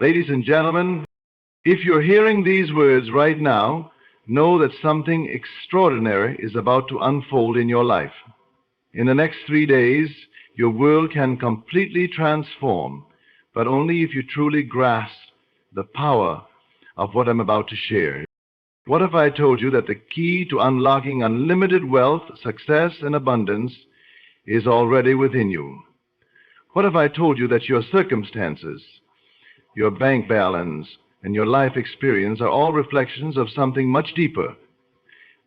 Ladies and gentlemen, if you're hearing these words right now, know that something extraordinary is about to unfold in your life. In the next 3 days, your world can completely transform, but only if you truly grasp the power of what I'm about to share. What if I told you that the key to unlocking unlimited wealth, success, and abundance is already within you? What if I told you that your circumstances, your bank balance, and your life experience are all reflections of something much deeper,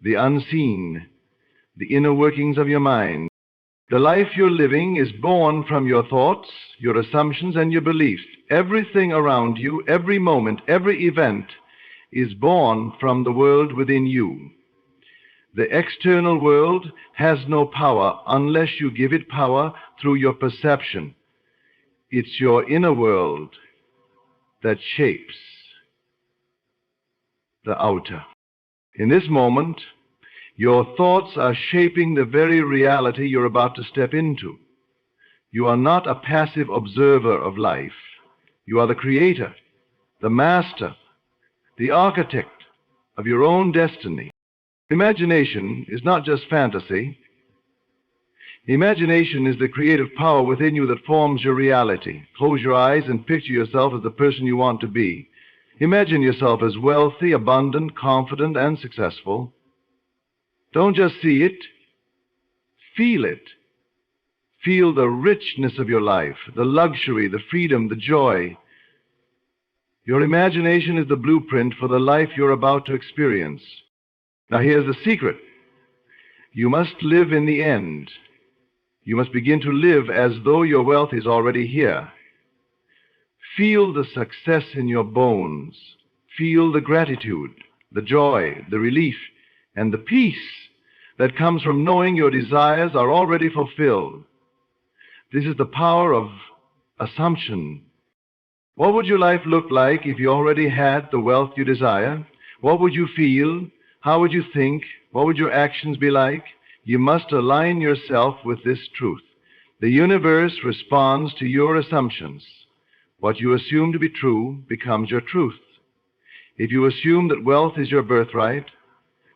the unseen, the inner workings of your mind? The life you're living is born from your thoughts, your assumptions, and your beliefs. Everything around you, every moment, every event is born from the world within you. The external world has no power unless you give it power through your perception. It's your inner world that shapes the outer. In this moment, your thoughts are shaping the very reality you're about to step into. You are not a passive observer of life. You are the creator, the master, the architect of your own destiny. Imagination is not just fantasy. Imagination is the creative power within you that forms your reality. Close your eyes and picture yourself as the person you want to be. Imagine yourself as wealthy, abundant, confident, and successful. Don't just see it, feel it. Feel the richness of your life, the luxury, the freedom, the joy. Your imagination is the blueprint for the life you're about to experience. Now here's the secret. You must live in the end. You must begin to live as though your wealth is already here. Feel the success in your bones. Feel the gratitude, the joy, the relief, and the peace that comes from knowing your desires are already fulfilled. This is the power of assumption. What would your life look like if you already had the wealth you desire? What would you feel? How would you think? What would your actions be like? You must align yourself with this truth. The universe responds to your assumptions. What you assume to be true becomes your truth. If you assume that wealth is your birthright,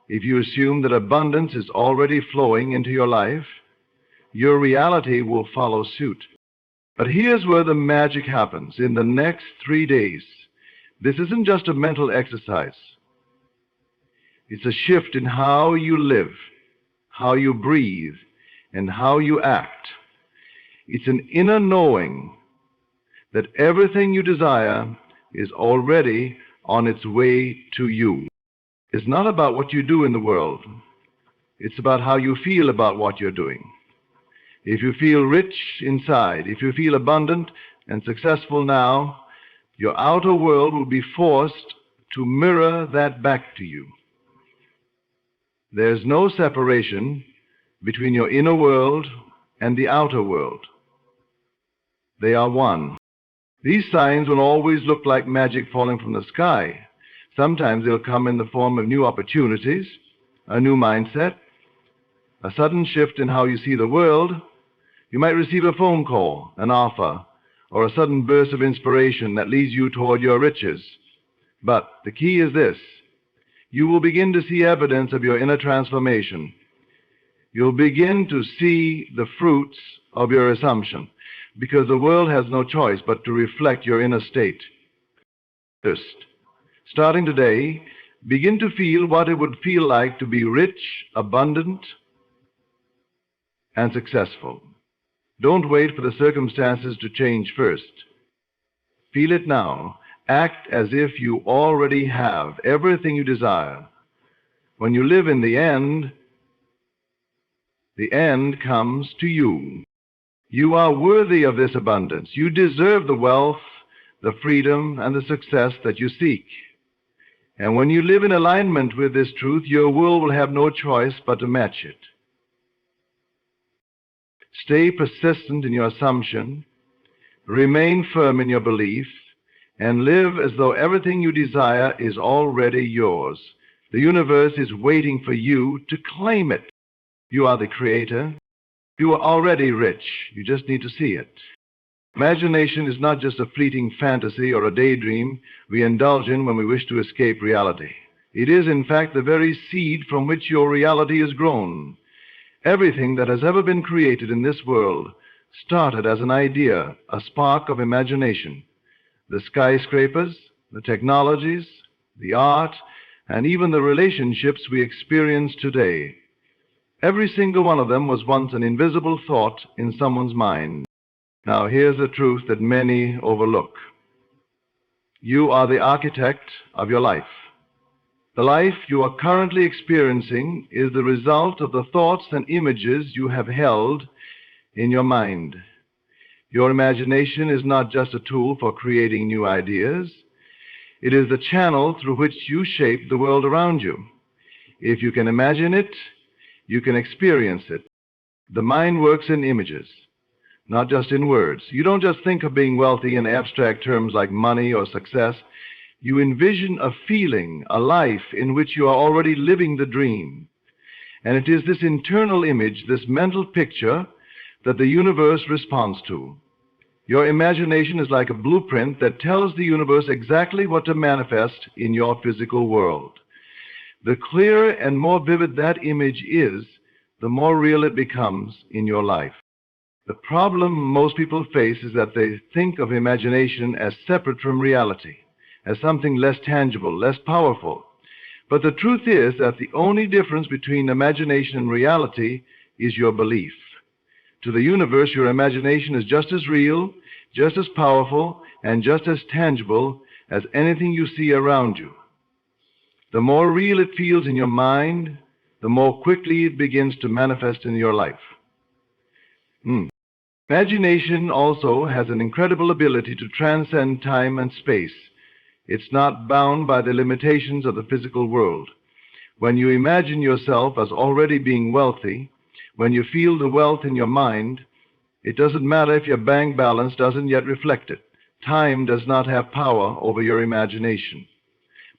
if you assume that abundance is already flowing into your life, your reality will follow suit. But here's where the magic happens. In the next 3 days, this isn't just a mental exercise. It's a shift in how you live, how you breathe, and how you act. It's an inner knowing that everything you desire is already on its way to you. It's not about what you do in the world. It's about how you feel about what you're doing. If you feel rich inside, if you feel abundant and successful now, your outer world will be forced to mirror that back to you. There's no separation between your inner world and the outer world. They are one. These signs will always look like magic falling from the sky. Sometimes they'll come in the form of new opportunities, a new mindset, a sudden shift in how you see the world. You might receive a phone call, an offer, or a sudden burst of inspiration that leads you toward your riches. But the key is this. You will begin to see evidence of your inner transformation. You'll begin to see the fruits of your assumption, because the world has no choice but to reflect your inner state. First, starting today, begin to feel what it would feel like to be rich, abundant, and successful. Don't wait for the circumstances to change first. Feel it now. Act as if you already have everything you desire. When you live in the end comes to you. You are worthy of this abundance. You deserve the wealth, the freedom, and the success that you seek. And when you live in alignment with this truth, your world will have no choice but to match it. Stay persistent in your assumption, remain firm in your belief, and live as though everything you desire is already yours. The universe is waiting for you to claim it. You are the creator. You are already rich. You just need to see it. Imagination is not just a fleeting fantasy or a daydream we indulge in when we wish to escape reality. It is, in fact, the very seed from which your reality is grown. Everything that has ever been created in this world started as an idea, a spark of imagination. The skyscrapers, the technologies, the art, and even the relationships we experience today. Every single one of them was once an invisible thought in someone's mind. Now, here's the truth that many overlook. You are the architect of your life. The life you are currently experiencing is the result of the thoughts and images you have held in your mind. Your imagination is not just a tool for creating new ideas. It is the channel through which you shape the world around you. If you can imagine it, you can experience it. The mind works in images, not just in words. You don't just think of being wealthy in abstract terms like money or success. You envision a feeling, a life in which you are already living the dream. And it is this internal image, this mental picture, that the universe responds to. Your imagination is like a blueprint that tells the universe exactly what to manifest in your physical world. The clearer and more vivid that image is, the more real it becomes in your life. The problem most people face is that they think of imagination as separate from reality, as something less tangible, less powerful. But the truth is that the only difference between imagination and reality is your belief. To the universe, your imagination is just as real, just as powerful, and just as tangible as anything you see around you. The more real it feels in your mind, the more quickly it begins to manifest in your life. Imagination also has an incredible ability to transcend time and space. It's not bound by the limitations of the physical world. When you imagine yourself as already being wealthy, when you feel the wealth in your mind, it doesn't matter if your bank balance doesn't yet reflect it. Time does not have power over your imagination.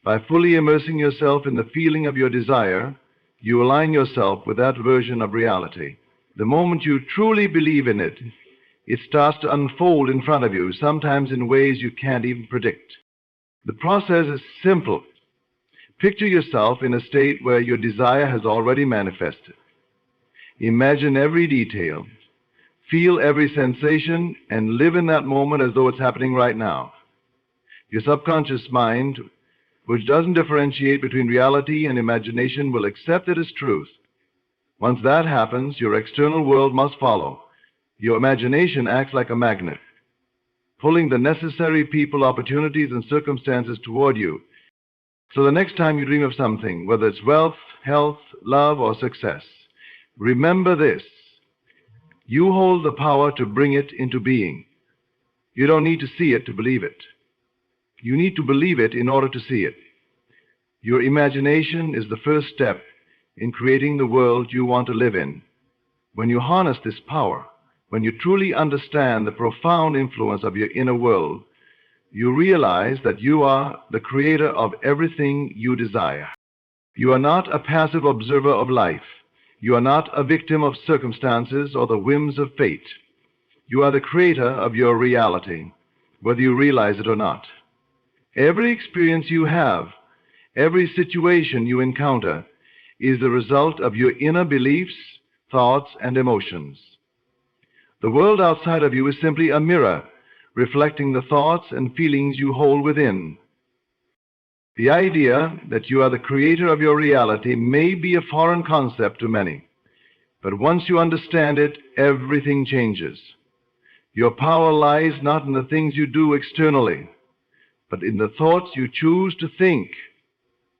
By fully immersing yourself in the feeling of your desire, you align yourself with that version of reality. The moment you truly believe in it, it starts to unfold in front of you, sometimes in ways you can't even predict. The process is simple. Picture yourself in a state where your desire has already manifested. Imagine every detail. Feel every sensation and live in that moment as though it's happening right now. Your subconscious mind, which doesn't differentiate between reality and imagination, will accept it as truth. Once that happens, your external world must follow. Your imagination acts like a magnet, pulling the necessary people, opportunities, and circumstances toward you. So the next time you dream of something, whether it's wealth, health, love, or success, remember this. You hold the power to bring it into being. You don't need to see it to believe it. You need to believe it in order to see it. Your imagination is the first step in creating the world you want to live in. When you harness this power, when you truly understand the profound influence of your inner world, you realize that you are the creator of everything you desire. You are not a passive observer of life. You are not a victim of circumstances or the whims of fate. You are the creator of your reality, whether you realize it or not. Every experience you have, every situation you encounter, is the result of your inner beliefs, thoughts, and emotions. The world outside of you is simply a mirror, reflecting the thoughts and feelings you hold within. The idea that you are the creator of your reality may be a foreign concept to many, but once you understand it, everything changes. Your power lies not in the things you do externally, but in the thoughts you choose to think,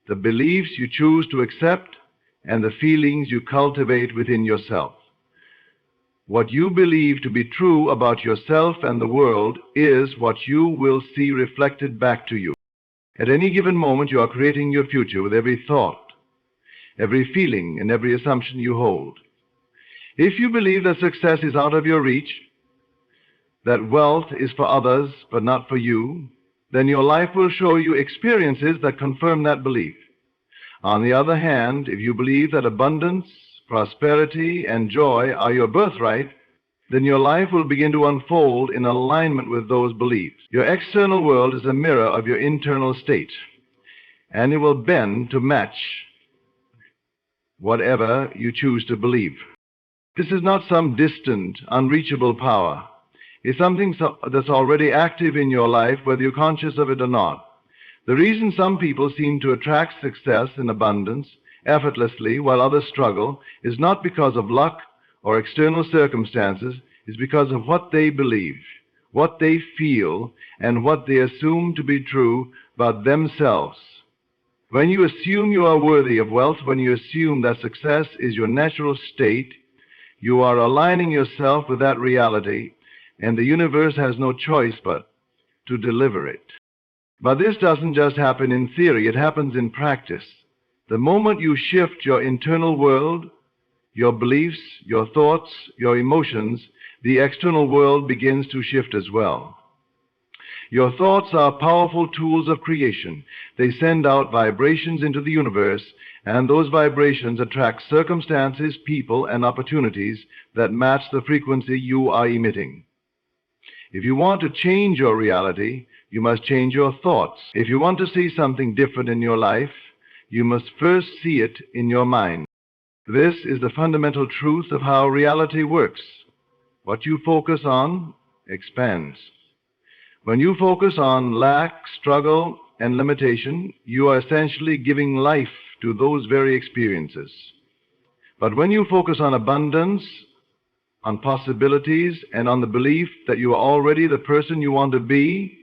the beliefs you choose to accept, and the feelings you cultivate within yourself. What you believe to be true about yourself and the world is what you will see reflected back to you. At any given moment, you are creating your future with every thought, every feeling, and every assumption you hold. If you believe that success is out of your reach, that wealth is for others but not for you, then your life will show you experiences that confirm that belief. On the other hand, if you believe that abundance, prosperity, and joy are your birthright, then your life will begin to unfold in alignment with those beliefs. Your external world is a mirror of your internal state, and it will bend to match whatever you choose to believe. This is not some distant, unreachable power. It's something that's already active in your life, whether you're conscious of it or not. The reason some people seem to attract success in abundance effortlessly while others struggle is not because of luck or external circumstances, it's because of what they believe, what they feel, and what they assume to be true about themselves. When you assume you are worthy of wealth, when you assume that success is your natural state, you are aligning yourself with that reality, and the universe has no choice but to deliver it. But this doesn't just happen in theory, it happens in practice. The moment you shift your internal world, your beliefs, your thoughts, your emotions, the external world begins to shift as well. Your thoughts are powerful tools of creation. They send out vibrations into the universe, and those vibrations attract circumstances, people, and opportunities that match the frequency you are emitting. If you want to change your reality, you must change your thoughts. If you want to see something different in your life, you must first see it in your mind. This is the fundamental truth of how reality works. What you focus on expands. When you focus on lack, struggle, and limitation, you are essentially giving life to those very experiences. But when you focus on abundance, on possibilities, and on the belief that you are already the person you want to be,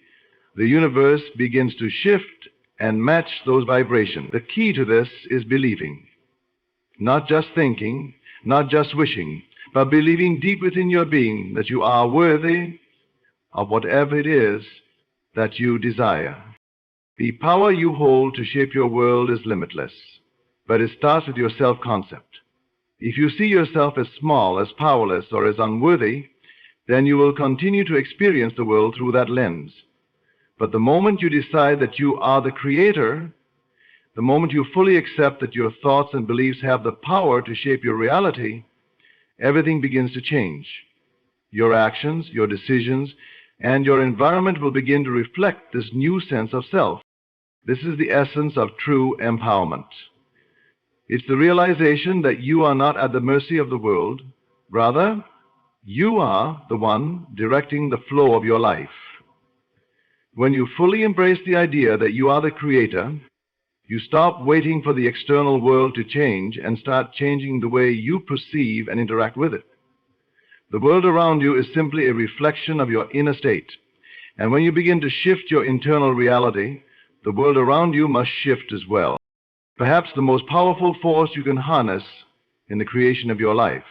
the universe begins to shift and match those vibrations. The key to this is believing. Not just thinking, not just wishing, but believing deep within your being that you are worthy of whatever it is that you desire. The power you hold to shape your world is limitless, but it starts with your self-concept. If you see yourself as small, as powerless, or as unworthy, then you will continue to experience the world through that lens. But the moment you decide that you are the creator, the moment you fully accept that your thoughts and beliefs have the power to shape your reality, everything begins to change. Your actions, your decisions, and your environment will begin to reflect this new sense of self. This is the essence of true empowerment. It's the realization that you are not at the mercy of the world. Rather, you are the one directing the flow of your life. When you fully embrace the idea that you are the creator, you stop waiting for the external world to change and start changing the way you perceive and interact with it. The world around you is simply a reflection of your inner state. And when you begin to shift your internal reality, the world around you must shift as well. Perhaps the most powerful force you can harness in the creation of your life.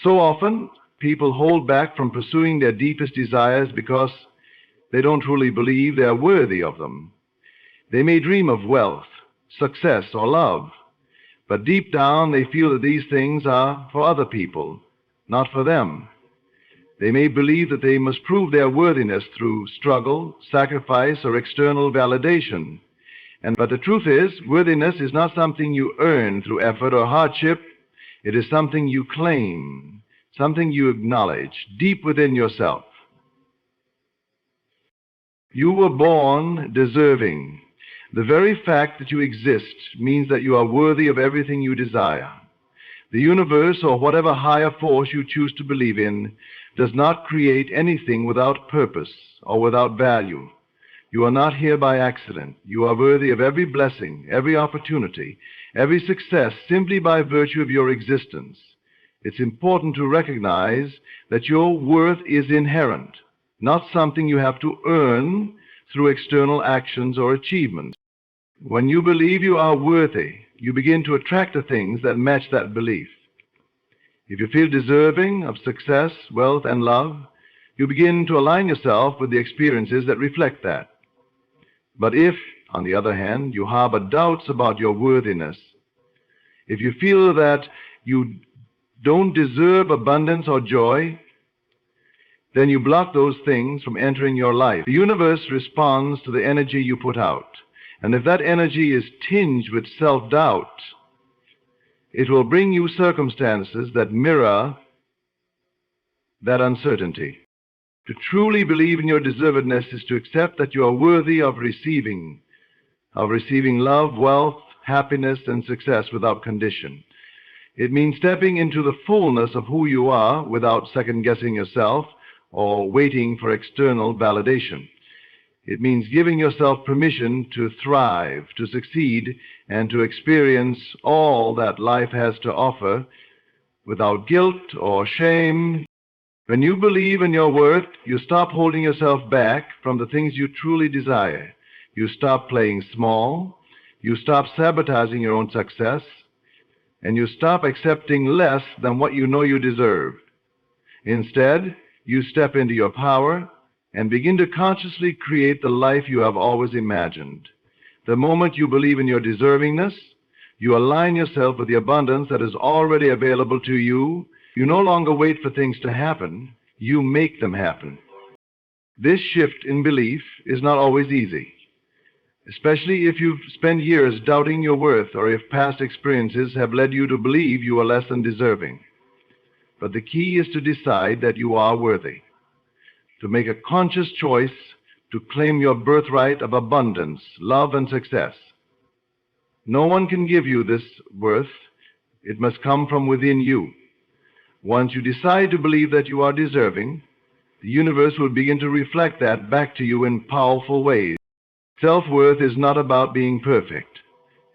So often, people hold back from pursuing their deepest desires because they don't truly believe they are worthy of them. They may dream of wealth, success, or love, but deep down they feel that these things are for other people, not for them. They may believe that they must prove their worthiness through struggle, sacrifice, or external validation. But the truth is, worthiness is not something you earn through effort or hardship. It is something you claim, something you acknowledge deep within yourself. You were born deserving. The very fact that you exist means that you are worthy of everything you desire. The universe, or whatever higher force you choose to believe in, does not create anything without purpose or without value. You are not here by accident. You are worthy of every blessing, every opportunity, every success simply by virtue of your existence. It's important to recognize that your worth is inherent, not something you have to earn through external actions or achievements. When you believe you are worthy, you begin to attract the things that match that belief. If you feel deserving of success, wealth, and love, you begin to align yourself with the experiences that reflect that. But if, on the other hand, you harbor doubts about your worthiness, if you feel that you don't deserve abundance or joy, then you block those things from entering your life. The universe responds to the energy you put out. And if that energy is tinged with self-doubt, it will bring you circumstances that mirror that uncertainty. To truly believe in your deservedness is to accept that you are worthy of receiving love, wealth, happiness, and success without condition. It means stepping into the fullness of who you are without second-guessing yourself or waiting for external validation. It means giving yourself permission to thrive, to succeed, and to experience all that life has to offer without guilt or shame. When you believe in your worth, you stop holding yourself back from the things you truly desire. You stop playing small, you stop sabotaging your own success, and you stop accepting less than what you know you deserve. Instead, you step into your power and begin to consciously create the life you have always imagined. The moment you believe in your deservingness, you align yourself with the abundance that is already available to you. You no longer wait for things to happen, you make them happen. This shift in belief is not always easy, especially if you've spent years doubting your worth or if past experiences have led you to believe you are less than deserving. But the key is to decide that you are worthy, to make a conscious choice to claim your birthright of abundance, love, and success. No one can give you this worth. It must come from within you. Once you decide to believe that you are deserving, the universe will begin to reflect that back to you in powerful ways. Self-worth is not about being perfect.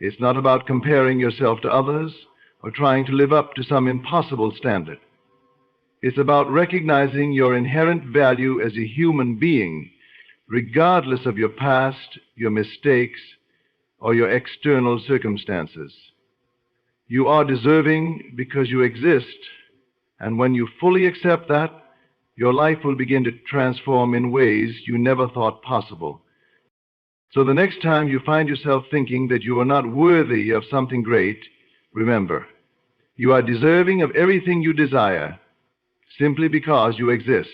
It's not about comparing yourself to others or trying to live up to some impossible standard. It's about recognizing your inherent value as a human being, regardless of your past, your mistakes, or your external circumstances. You are deserving because you exist, and when you fully accept that, your life will begin to transform in ways you never thought possible. So the next time you find yourself thinking that you are not worthy of something great, remember, you are deserving of everything you desire simply because you exist.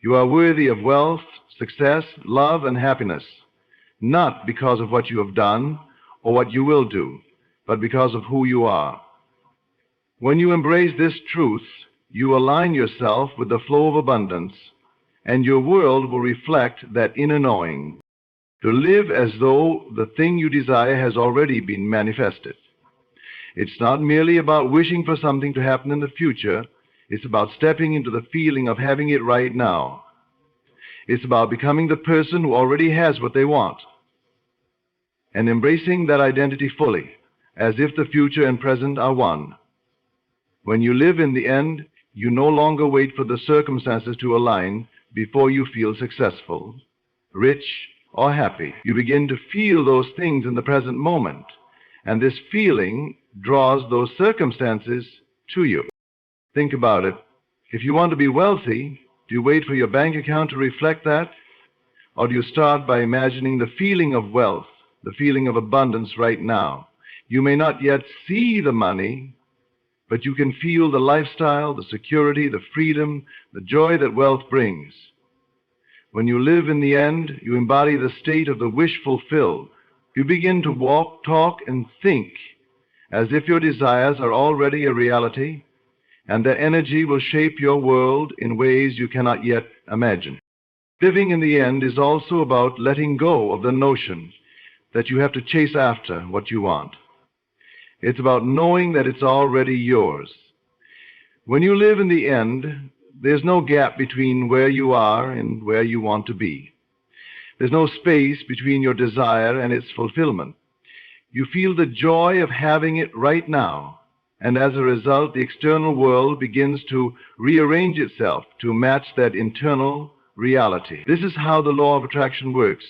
You are worthy of wealth, success, love, and happiness, not because of what you have done or what you will do, but because of who you are. When you embrace this truth, you align yourself with the flow of abundance, and your world will reflect that inner knowing, to live as though the thing you desire has already been manifested. It's not merely about wishing for something to happen in the future. It's about stepping into the feeling of having it right now. It's about becoming the person who already has what they want and embracing that identity fully, as if the future and present are one. When you live in the end, you no longer wait for the circumstances to align before you feel successful, rich, or happy. You begin to feel those things in the present moment, and this feeling draws those circumstances to you. Think about it. If you want to be wealthy, do you wait for your bank account to reflect that? Or do you start by imagining the feeling of wealth, the feeling of abundance right now? You may not yet see the money, but you can feel the lifestyle, the security, the freedom, the joy that wealth brings. When you live in the end, you embody the state of the wish fulfilled. You begin to walk, talk, and think as if your desires are already a reality, and their energy will shape your world in ways you cannot yet imagine. Living in the end is also about letting go of the notion that you have to chase after what you want. It's about knowing that it's already yours. When you live in the end, there's no gap between where you are and where you want to be. There's no space between your desire and its fulfillment. You feel the joy of having it right now, and as a result, the external world begins to rearrange itself to match that internal reality. This is how the law of attraction works,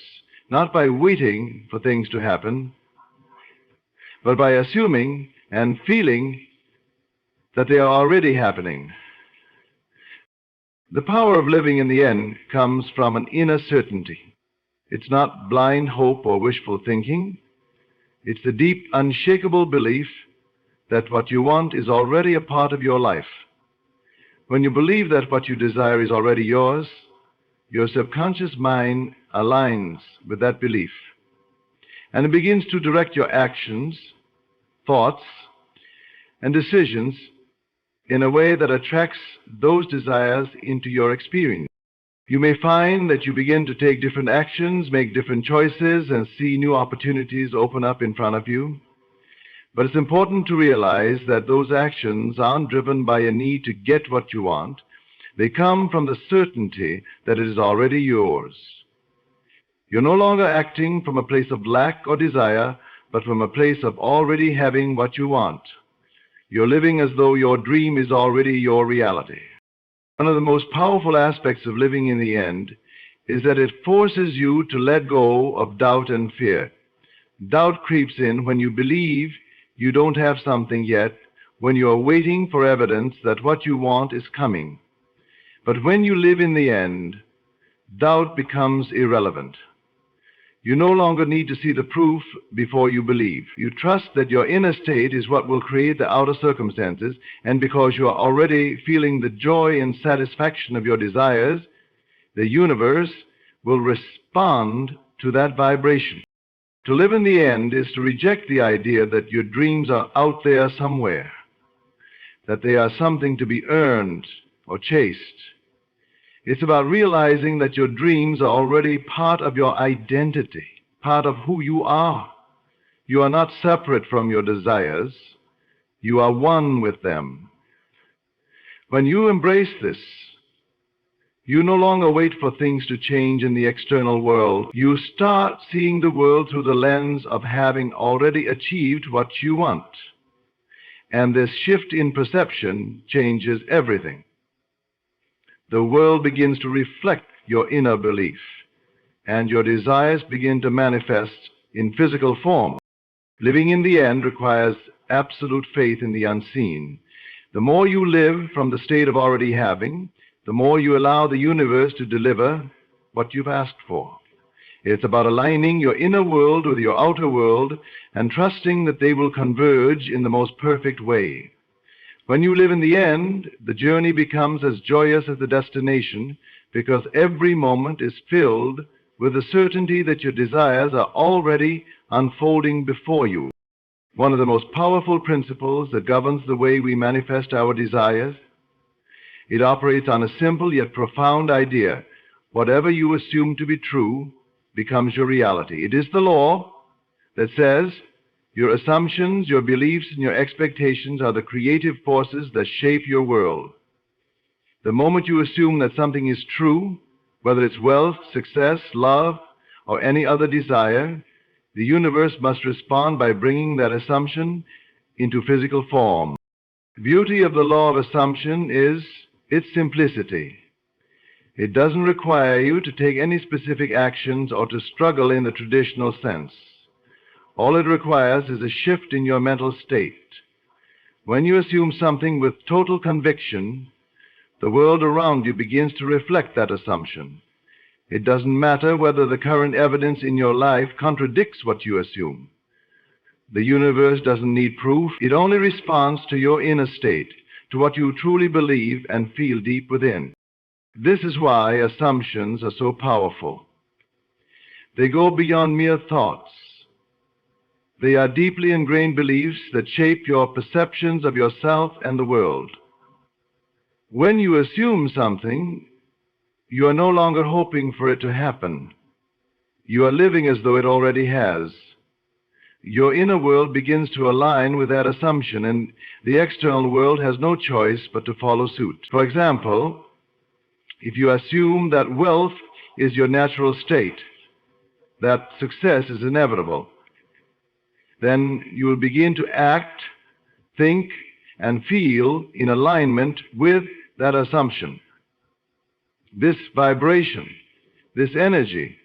not by waiting for things to happen, but by assuming and feeling that they are already happening. The power of living in the end comes from an inner certainty. It's not blind hope or wishful thinking. It's the deep, unshakable belief that what you want is already a part of your life. When you believe that what you desire is already yours, your subconscious mind aligns with that belief, and it begins to direct your actions, thoughts, and decisions in a way that attracts those desires into your experience. You may find that you begin to take different actions, make different choices, and see new opportunities open up in front of you. But it's important to realize that those actions aren't driven by a need to get what you want. They come from the certainty that it is already yours. You're no longer acting from a place of lack or desire, but from a place of already having what you want. You're living as though your dream is already your reality. One of the most powerful aspects of living in the end is that it forces you to let go of doubt and fear. Doubt creeps in when you believe you don't have something yet, when you are waiting for evidence that what you want is coming. But when you live in the end, doubt becomes irrelevant. You no longer need to see the proof before you believe. You trust that your inner state is what will create the outer circumstances, and because you are already feeling the joy and satisfaction of your desires, the universe will respond to that vibration. To live in the end is to reject the idea that your dreams are out there somewhere, that they are something to be earned or chased. It's about realizing that your dreams are already part of your identity, part of who you are. You are not separate from your desires. You are one with them. When you embrace this, you no longer wait for things to change in the external world. You start seeing the world through the lens of having already achieved what you want. And this shift in perception changes everything. The world begins to reflect your inner belief, and your desires begin to manifest in physical form. Living in the end requires absolute faith in the unseen. The more you live from the state of already having, the more you allow the universe to deliver what you've asked for. It's about aligning your inner world with your outer world and trusting that they will converge in the most perfect way. When you live in the end, the journey becomes as joyous as the destination, because every moment is filled with the certainty that your desires are already unfolding before you. One of the most powerful principles that governs the way we manifest our desires, it operates on a simple yet profound idea. Whatever you assume to be true becomes your reality. It is the law that says your assumptions, your beliefs, and your expectations are the creative forces that shape your world. The moment you assume that something is true, whether it's wealth, success, love, or any other desire, the universe must respond by bringing that assumption into physical form. The beauty of the law of assumption is its simplicity. It doesn't require you to take any specific actions or to struggle in the traditional sense. All it requires is a shift in your mental state. When you assume something with total conviction, the world around you begins to reflect that assumption. It doesn't matter whether the current evidence in your life contradicts what you assume. The universe doesn't need proof. It only responds to your inner state, to what you truly believe and feel deep within. This is why assumptions are so powerful. They go beyond mere thoughts. They are deeply ingrained beliefs that shape your perceptions of yourself and the world. When you assume something, you are no longer hoping for it to happen. You are living as though it already has. Your inner world begins to align with that assumption, and the external world has no choice but to follow suit. For example, if you assume that wealth is your natural state, that success is inevitable, then you will begin to act, think, and feel in alignment with that assumption. This vibration, this energy,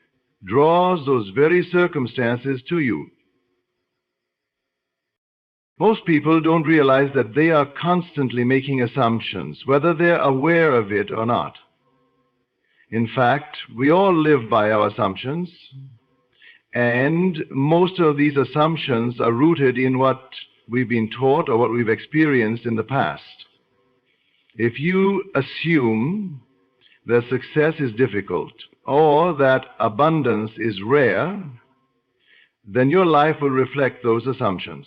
draws those very circumstances to you. Most people don't realize that they are constantly making assumptions, whether they're aware of it or not. In fact, we all live by our assumptions, and most of these assumptions are rooted in what we've been taught or what we've experienced in the past. If you assume that success is difficult or that abundance is rare, then your life will reflect those assumptions.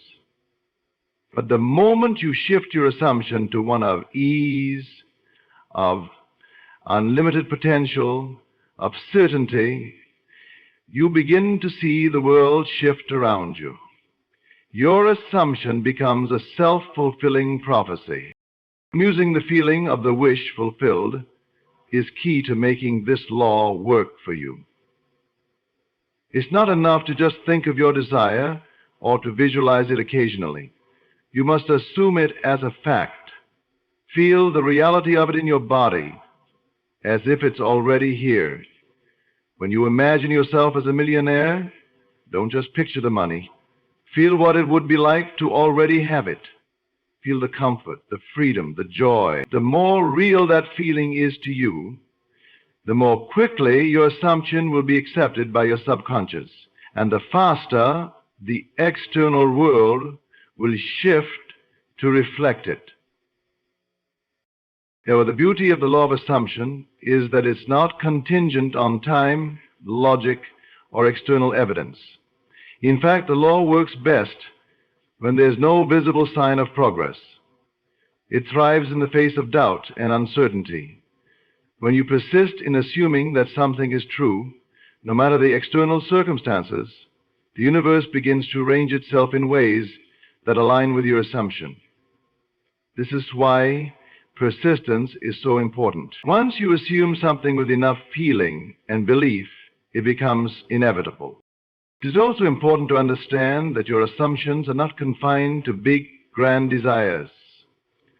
But the moment you shift your assumption to one of ease, of unlimited potential, of certainty, you begin to see the world shift around you. Your assumption becomes a self-fulfilling prophecy. Using the feeling of the wish fulfilled is key to making this law work for you. It's not enough to just think of your desire or to visualize it occasionally. You must assume it as a fact. Feel the reality of it in your body as if it's already here. When you imagine yourself as a millionaire, don't just picture the money. Feel what it would be like to already have it. Feel the comfort, the freedom, the joy. The more real that feeling is to you, the more quickly your assumption will be accepted by your subconscious, and the faster the external world will shift to reflect it. Now, the beauty of the law of assumption is that it's not contingent on time, logic, or external evidence. In fact, the law works best when there's no visible sign of progress. It thrives in the face of doubt and uncertainty. When you persist in assuming that something is true, no matter the external circumstances, the universe begins to arrange itself in ways that align with your assumption. This is why persistence is so important. Once you assume something with enough feeling and belief, it becomes inevitable. It is also important to understand that your assumptions are not confined to big, grand desires.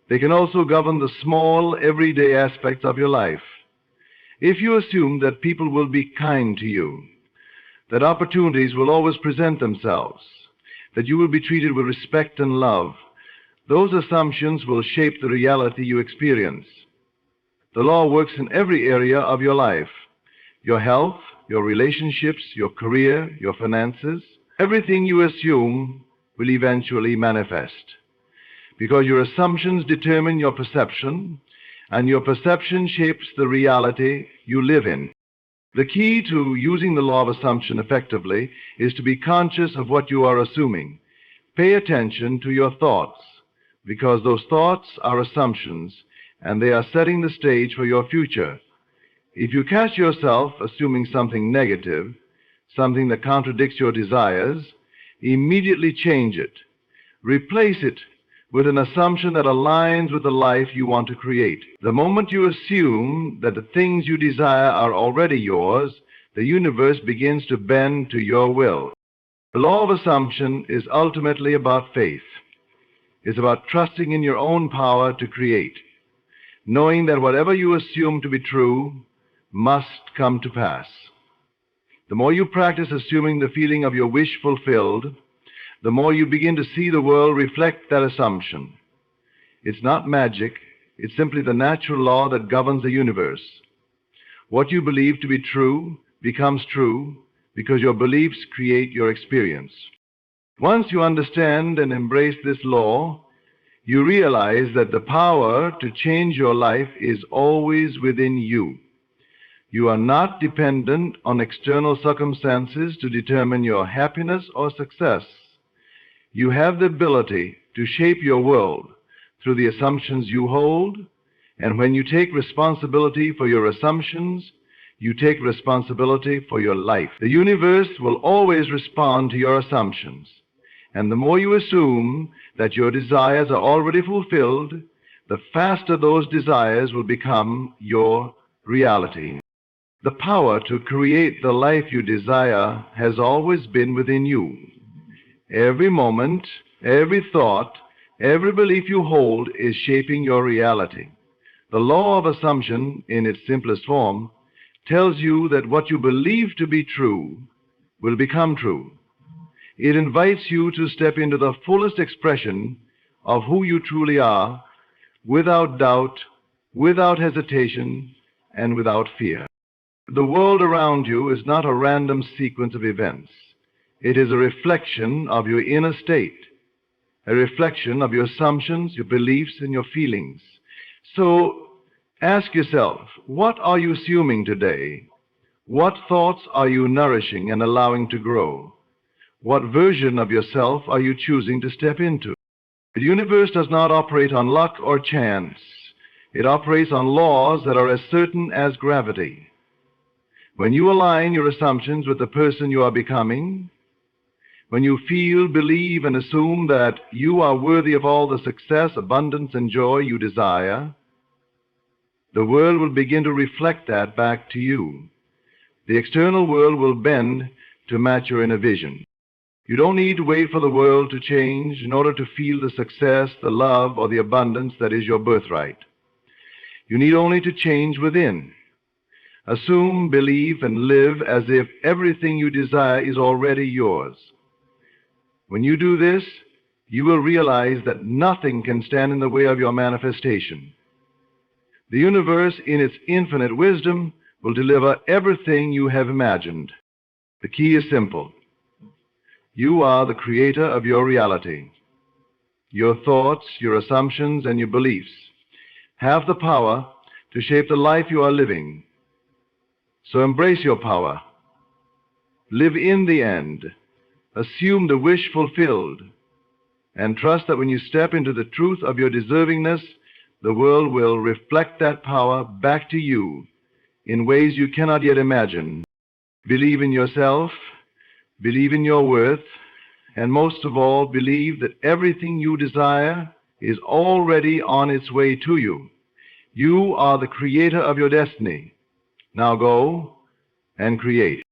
They can also govern the small, everyday aspects of your life. If you assume that people will be kind to you, that opportunities will always present themselves, that you will be treated with respect and love, those assumptions will shape the reality you experience. The law works in every area of your life: your health, your relationships, your career, your finances. Everything you assume will eventually manifest, because your assumptions determine your perception, and your perception shapes the reality you live in. The key to using the law of assumption effectively is to be conscious of what you are assuming. Pay attention to your thoughts, because those thoughts are assumptions, and they are setting the stage for your future. If you catch yourself assuming something negative, something that contradicts your desires, immediately change it. Replace it with an assumption that aligns with the life you want to create. The moment you assume that the things you desire are already yours, the universe begins to bend to your will. The law of assumption is ultimately about faith. It's about trusting in your own power to create, knowing that whatever you assume to be true must come to pass. The more you practice assuming the feeling of your wish fulfilled, the more you begin to see the world reflect that assumption. It's not magic. It's simply the natural law that governs the universe. What you believe to be true becomes true because your beliefs create your experience. Once you understand and embrace this law, you realize that the power to change your life is always within you. You are not dependent on external circumstances to determine your happiness or success. You have the ability to shape your world through the assumptions you hold, and when you take responsibility for your assumptions, you take responsibility for your life. The universe will always respond to your assumptions, and the more you assume that your desires are already fulfilled, the faster those desires will become your reality. The power to create the life you desire has always been within you. Every moment, every thought, every belief you hold is shaping your reality. The law of assumption, in its simplest form, tells you that what you believe to be true will become true. It invites you to step into the fullest expression of who you truly are, without doubt, without hesitation, and without fear. The world around you is not a random sequence of events. It is a reflection of your inner state, a reflection of your assumptions, your beliefs, and your feelings. So ask yourself, what are you assuming today? What thoughts are you nourishing and allowing to grow? What version of yourself are you choosing to step into? The universe does not operate on luck or chance. It operates on laws that are as certain as gravity. When you align your assumptions with the person you are becoming, when you feel, believe, and assume that you are worthy of all the success, abundance, and joy you desire, the world will begin to reflect that back to you. The external world will bend to match your inner vision. You don't need to wait for the world to change in order to feel the success, the love, or the abundance that is your birthright. You need only to change within. Assume, believe, and live as if everything you desire is already yours. When you do this, you will realize that nothing can stand in the way of your manifestation. The universe, in its infinite wisdom, will deliver everything you have imagined. The key is simple. You are the creator of your reality. Your thoughts, your assumptions, and your beliefs have the power to shape the life you are living. So embrace your power. Live in the end. Assume the wish fulfilled. And trust that when you step into the truth of your deservingness, the world will reflect that power back to you in ways you cannot yet imagine. Believe in yourself, believe in your worth, and most of all, believe that everything you desire is already on its way to you. You are the creator of your destiny. Now go and create.